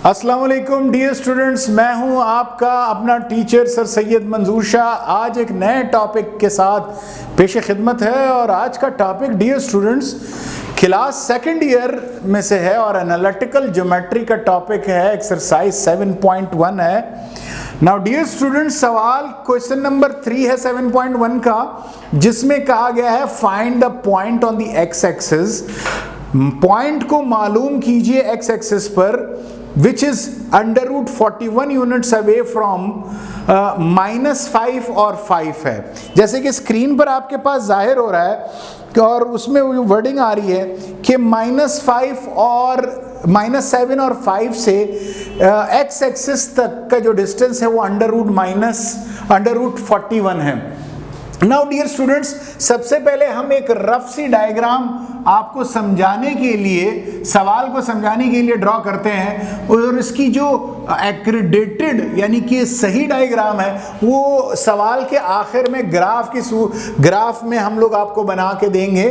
अस्सलाम वालेकुम dear students, मैं हूं आपका अपना टीचर सर सैयद मंजूर शाह। आज एक नए टॉपिक के साथ पेश खिदमत है और आज का topic dear students class second year में से है और एनालिटिकल ज्योमेट्री का टॉपिक है। एक्सरसाइज 7.1 है। नाउ डियर स्टूडेंट्स, सवाल क्वेश्चन नंबर 3 है 7.1 का, जिसमें कहा गया है find the point on the X axis. पॉइंट को मालूम कीजिए एक्स एक्सिस पर which is under root 41 units away from -5 और 5 है। जैसे कि स्क्रीन पर आपके पास जाहिर हो रहा है और उसमें वर्डिंग आ रही है कि -5 और -7 और 5 से एक्स एक्सिस तक का जो डिस्टेंस है वो अंडर रूट 41 है। नाउ डियर स्टूडेंट्स, सबसे पहले हम एक रफ सी डायग्राम आपको समझाने के लिए, सवाल को समझाने के लिए ड्रॉ करते हैं और इसकी जो एक्रेडिटेड यानी कि सही डायग्राम है वो सवाल के आखिर में ग्राफ में हम लोग आपको बना के देंगे।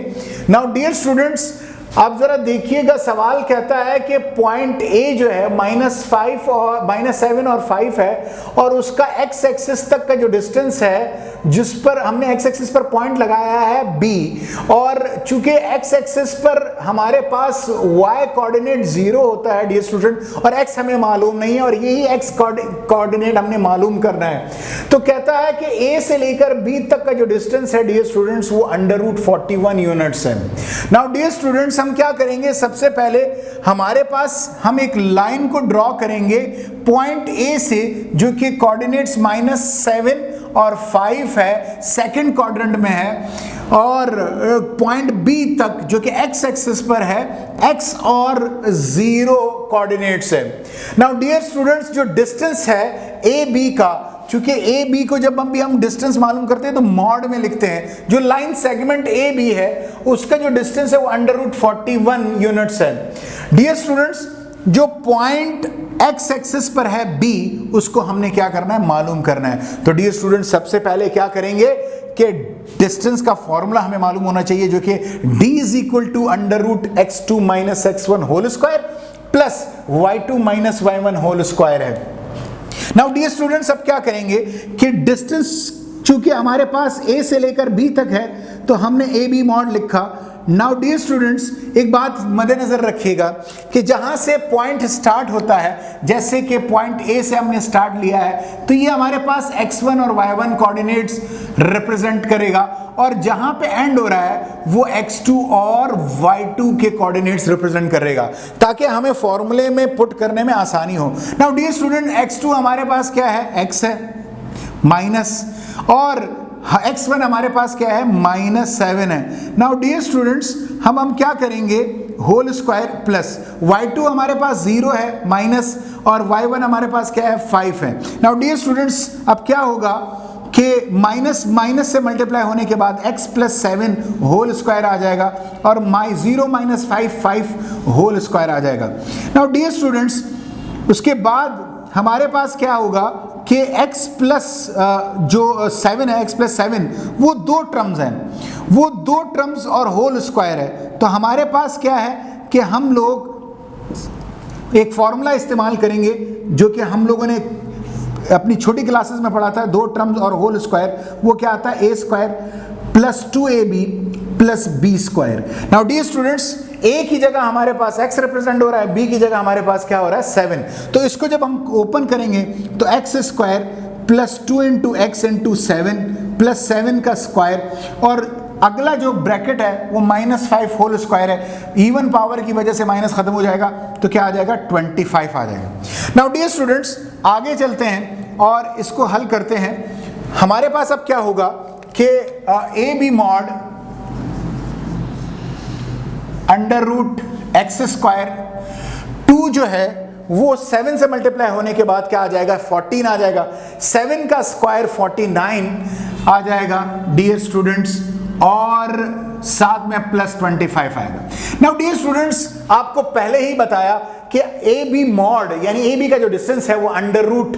नाउ डियर स्टूडेंट्स, आप जरा देखिएगा, सवाल कहता है कि पॉइंट ए जो है -7 और 5 है और उसका एक्स एक्सिस तक का जो डिस्टेंस है जिस पर हमने एक्स एक्सिस पर पॉइंट लगाया है बी, और चूंकि एक्स एक्सिस पर हमारे पास y कोऑर्डिनेट 0 होता है डियर स्टूडेंट और x हमें मालूम नहीं है और यही x कोऑर्डिनेट हमने मालूम करना है। तो कहता है कि a से लेकर b तक का जो डिस्टेंस है डियर स्टूडेंट्स वो अंडर रूट 41 यूनिट्स है। नाउ डियर स्टूडेंट्स, हम क्या करेंगे, सबसे पहले हमारे पास हम एक लाइन को ड्रॉ करेंगे पॉइंट ए से जो कि कोऑर्डिनेट्स -7 और 5 है, सेकंड क्वाड्रेंट में है, और पॉइंट बी तक जो कि एक्स एक्सिस पर है, एक्स और 0 कोऑर्डिनेट्स है। नाउ डियर स्टूडेंट्स, जो डिस्टेंस है ए बी का, चूंकि ए बी को जब हम डिस्टेंस मालूम करते हैं तो मॉड में लिखते हैं, जो लाइन सेगमेंट ए बी है उसका जो डिस्टेंस है वो अंडर रूट 41 यूनिट्स है। डियर स्टूडेंट्स, जो पॉइंट एक्स एक्सिस पर है बी उसको हमने क्या करना है, मालूम करना है। तो डियर स्टूडेंट, सबसे पहले क्या करेंगे कि डिस्टेंस का फॉर्मूला हमें मालूम होना चाहिए जो कि d is equal to under root x2 minus x1 whole square plus y2 minus y1 whole square है। नाउ डियर स्टूडेंट्स, अब क्या करेंगे कि डिस्टेंस चूंकि हमारे पास a से लेकर b तक है तो हमने ए बी मॉड लिखा। नाउ डियर स्टूडेंट्स, एक बात मद्देनजर रखिएगा कि जहां से पॉइंट स्टार्ट होता है, जैसे कि पॉइंट ए से हमने स्टार्ट लिया है तो ये हमारे पास x1 और y1 कोऑर्डिनेट्स रिप्रेजेंट करेगा और जहां पे एंड हो रहा है वो x2 और y2 के कोऑर्डिनेट्स रिप्रेजेंट करेगा ताकि हमें फॉर्मूले में पुट करने में आसानी हो। नाउ डियर स्टूडेंट, x2 हमारे पास क्या है, x है माइनस, और x1 हमारे पास क्या है, -7 है। नाउ डियर स्टूडेंट्स, हम क्या करेंगे, होल स्क्वायर प्लस y2 हमारे पास 0 है माइनस, और y1 हमारे पास क्या है, 5 है। नाउ डियर स्टूडेंट्स, अब क्या होगा कि माइनस से मल्टीप्लाई होने के बाद x प्लस 7 होल स्क्वायर आ जाएगा और 0 माइनस 5 होल स्क्वायर आ जाएगा। नाउ डियर स्टूडेंट्स, उसके बाद हमारे पास क्या होगा कि x प्लस जो 7 है, x प्लस 7 वो दो टर्म्स हैं, वो दो टर्म्स और होल स्क्वायर है। तो हमारे पास क्या है कि हम लोग एक फॉर्मूला इस्तेमाल करेंगे जो कि हम लोगों ने अपनी छोटी क्लासेस में पढ़ा था, दो टर्म्स और होल स्क्वायर, वो क्या आता है, a square plus 2ab plus b square. Now dear students, a की जगह हमारे पास x रिप्रेजेंट हो रहा है, b की जगह हमारे पास क्या हो रहा है, 7। तो इसको जब हम ओपन करेंगे तो x square plus 2 into x into 7 plus 7 का स्क्वायर, और अगला जो ब्रैकेट है वो -5 होल स्क्वायर है, इवन पावर की वजह से माइनस खत्म हो जाएगा तो क्या आ जाएगा, 25 आ जाएगा। नाउ डियर स्टूडेंट्स, आगे चलते हैं और इसको हल करते हैं। हमारे पास अब क्या होगा कि A B mod under root X square 2 जो है वो 7 से मल्टीप्लाई होने के बाद क्या आ जाएगा, 14 आ जाएगा, 7 का स्क्वायर 49 आ जाएगा डियर स्टूडेंट्स, और साथ में प्लस 25 आएगा। नाउ डियर स्टूडेंट्स, आपको पहले ही बताया कि ए बी मॉड यानी ए बी का जो डिस्टेंस है वो अंडर रूट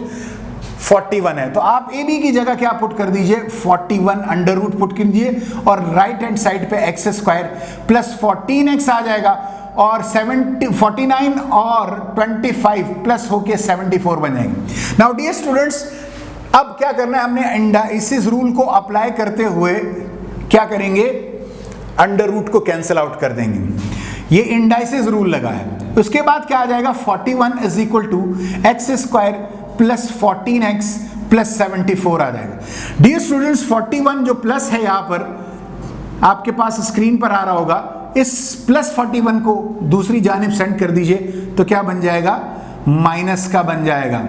41 है, तो आप ए बी की जगह क्या पुट कर दीजिए, 41 अंडर रूट पुट कीजिए और राइट हैंड साइड पे एक्स स्क्वायर प्लस 14x आ जाएगा और 49 और 25 प्लस होके 74 बन जाएंगे। नाउ डियर स्टूडेंट्स, अब क्या करना है, हमने इंडाइसिस रूल को अप्लाई करते हुए क्या करेंगे, अंडर रूट को कैंसिल आउट कर देंगे। ये इंडाइसिस रूल लगा है। उसके बाद क्या आ जाएगा, 41 is equal to X square plus 14x plus 74 आ जाएगा। डियर स्टूडेंट्स, 41 जो प्लस है यहाँ पर आपके पास स्क्रीन पर आ रहा होगा, इस प्लस 41 को दूसरी जानिब सेंड कर दीजिए तो क्या बन जाएगा, माइनस का बन जाएगा।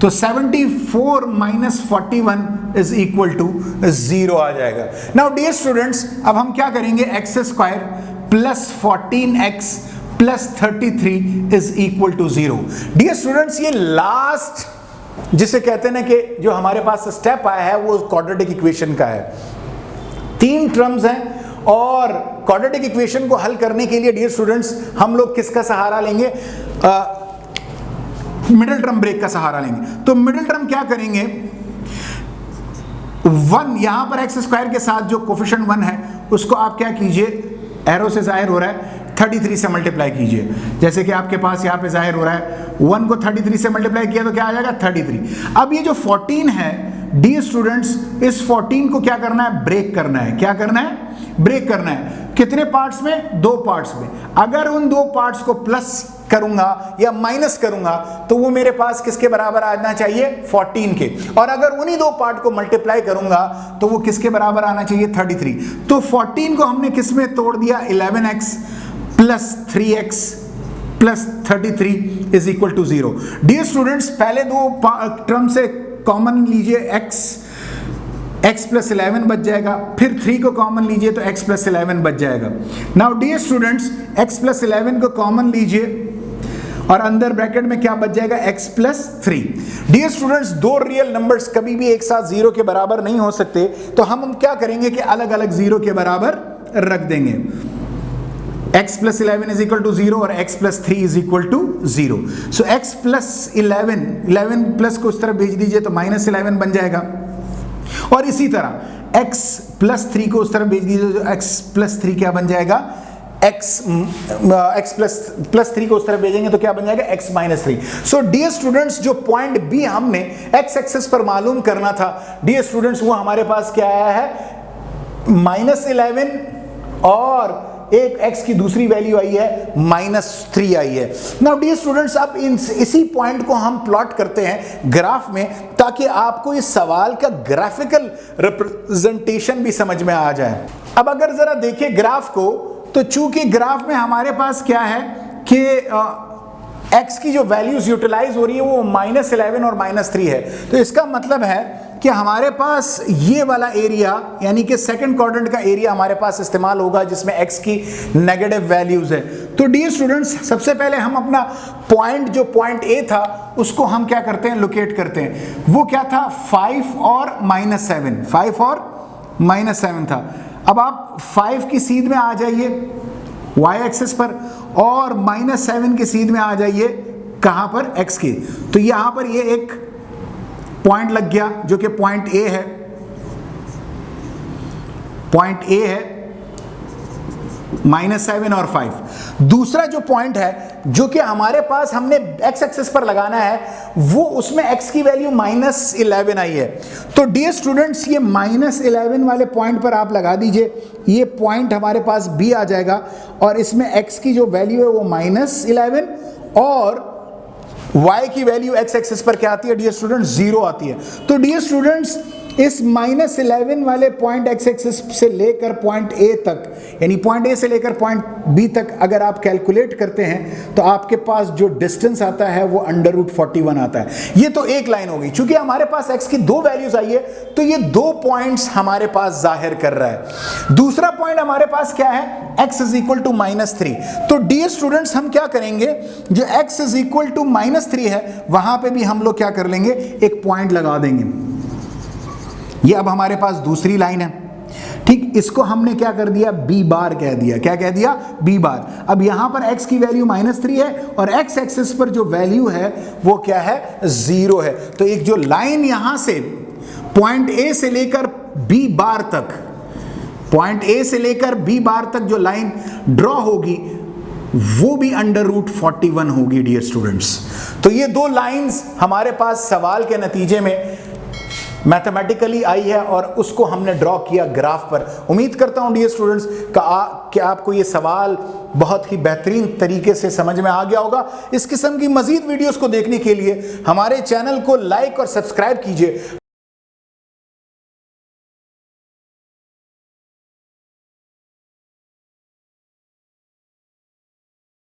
तो 74 माइनस 41 इज इक्वल टू 0 आ जाएगा। नाउ डियर स्टूडेंट्स, अब हम क्या करेंगे, X square plus 14x plus 33 is equal to 0। Dear students, ये लास्ट जिसे कहते हैं ना कि जो हमारे पास स्टेप आया है वो क्वाड्रेटिक इक्वेशन का है। 3 टर्म्स हैं और क्वाड्रेटिक इक्वेशन को हल करने के लिए डियर स्टूडेंट्स हम लोग किसका सहारा लेंगे, मिडिल टर्म ब्रेक का सहारा लेंगे। तो मिडिल टर्म क्या करेंगे, 1 यहां पर एक्स स्क्वायर के साथ जो कोफिशिएंट 1 है उसको आप क्या कीजिए, एरो से जाहिर हो रहा है 33 से मल्टीप्लाई कीजिए। जैसे कि आपके पास यहाँ पे जाहिर हो रहा है 1 को 33 से मल्टीप्लाई किया तो क्या आ जाएगा, 33। अब ये जो 14 है डियर स्टूडेंट्स, इस 14 को क्या करना है, ब्रेक करना है। क्या करना है, ब्रेक करना है। कितने पार्ट्स में, 2 पार्ट्स में। अगर उन 2 पार्ट्स को प्लस करूंगा या माइनस करूंगा तो वो मेरे पास किसके बराबर आना चाहिए, 14 के। और अगर उन्हीं 2 पार्ट को मल्टीप्लाई करूंगा तो वो किसके बराबर आना चाहिए, 33। तो 14 को हमने किस में तोड़ दिया, 11x plus 3x plus 33 is equal to 0। Dear students, पहले 2 टर्म से कॉमन लीजिए, x प्लस 11 बच जाएगा, फिर 3 को कॉमन लीजिए तो x प्लस 11 बच जाएगा। Now dear students, x plus 11 को कॉमन लीजिए और अंदर ब्रैकेट में क्या बच जाएगा, x plus 3। Dear students, 2 real numbers कभी भी एक साथ 0 के बराबर नहीं हो सकते, तो हम क्या करेंगे कि अलग अलग 0 के बराबर रख देंगे। x plus 11 is equal to 0 और x plus 3 is equal to 0। So x plus 11 plus को उस तरफ भेज दीजिए तो माइनस 11 बन जाएगा। और इसी तरह x प्लस 3 को उस तरफ भेज दीजिए तो x प्लस 3 क्या बन जाएगा, x प्लस 3 को उस तरफ भेजेंगे तो क्या बन जाएगा, x minus 3। So dear students, जो पॉइंट B हमने x एक्सिस पर मालूम करना था डियर स्टूडेंट्स, वो हमारे पास क्या आया है, माइनस 11 और एक x की दूसरी वैल्यू आई है -3 आई है। नाउ डियर स्टूडेंट्स, अब इसी पॉइंट को हम प्लॉट करते हैं ग्राफ में ताकि आपको इस सवाल का ग्राफिकल रिप्रेजेंटेशन भी समझ में आ जाए। अब अगर जरा देखें ग्राफ को, तो चूंकि ग्राफ में हमारे पास क्या है कि x की जो वैल्यूज यूटिलाइज हो रही है वो -11 और -3 है, तो इसका मतलब है कि हमारे पास ये वाला एरिया यानी कि सेकंड क्वाड्रेंट का एरिया हमारे पास इस्तेमाल होगा जिसमें x की नेगेटिव वैल्यूज है। तो डियर स्टूडेंट्स, सबसे पहले हम अपना पॉइंट, जो पॉइंट A था उसको हम क्या करते हैं, लोकेट करते हैं। वो क्या था, 5 और -7, 5 और -7 था। अब आप 5 की सीध में आ जाइए y एक्सिस पर और -7 की सीध में आ जाइए कहां पर, x की। तो यहां पर ये एक पॉइंट लग गया जो कि पॉइंट A है, पॉइंट A है -7 और 5। दूसरा जो पॉइंट है जो कि हमारे पास हमने x एक्सिस पर लगाना है, वो उसमें x की वैल्यू -11 आई है। तो डियर स्टूडेंट्स, ये -11 वाले पॉइंट पर आप लगा दीजिए, ये पॉइंट हमारे पास B आ जाएगा और इसमें x की जो वैल्यू है वो -11 और y की वैल्यू x एक्सिस पर क्या आती है डियर स्टूडेंट्स, 0 आती है। तो डियर स्टूडेंट्स, इस -11 वाले पॉइंट x एक्सिस से लेकर पॉइंट A तक, यानी पॉइंट A से लेकर पॉइंट B तक अगर आप कैलकुलेट करते हैं तो आपके पास जो डिस्टेंस आता है वो √41 आता है। ये तो एक लाइन होगी। चूंकि हमारे पास x की 2 वैल्यूज आई है तो ये 2 पॉइंट्स हमारे पास जाहिर कर रहा है। दूसरा पॉइंट हमारे पास क्या है, x इज इक्वल टू -3। तो डियर स्टूडेंट्स, हम क्या करेंगे, जो x इज इक्वल टू -3 है वहां पे भी हम लोग क्या कर लेंगे, एक पॉइंट लगा देंगे। ये अब हमारे पास दूसरी लाइन है, ठीक। इसको हमने क्या कर दिया, B बार कह दिया। क्या कह दिया, B बार। अब यहां पर x की वैल्यू -3 है और x एक्सिस पर जो वैल्यू है वो क्या है, 0 है। तो एक जो लाइन यहां से पॉइंट A से लेकर B बार तक, पॉइंट A से लेकर B बार तक जो लाइन ड्रॉ होगी वो भी √41 होगी डियर स्टूडेंट्स। तो ये दो लाइंस हमारे पास सवाल के नतीजे में मैथमेटिकली आई है और उसको हमने ड्रॉ किया ग्राफ पर। उम्मीद करता हूं डियर स्टूडेंट्स कि आपको ये सवाल बहुत ही बेहतरीन तरीके से समझ में आ गया होगा। इस किस्म की मजीद वीडियोस को देखने के लिए हमारे चैनल को लाइक और सब्सक्राइब कीजिए।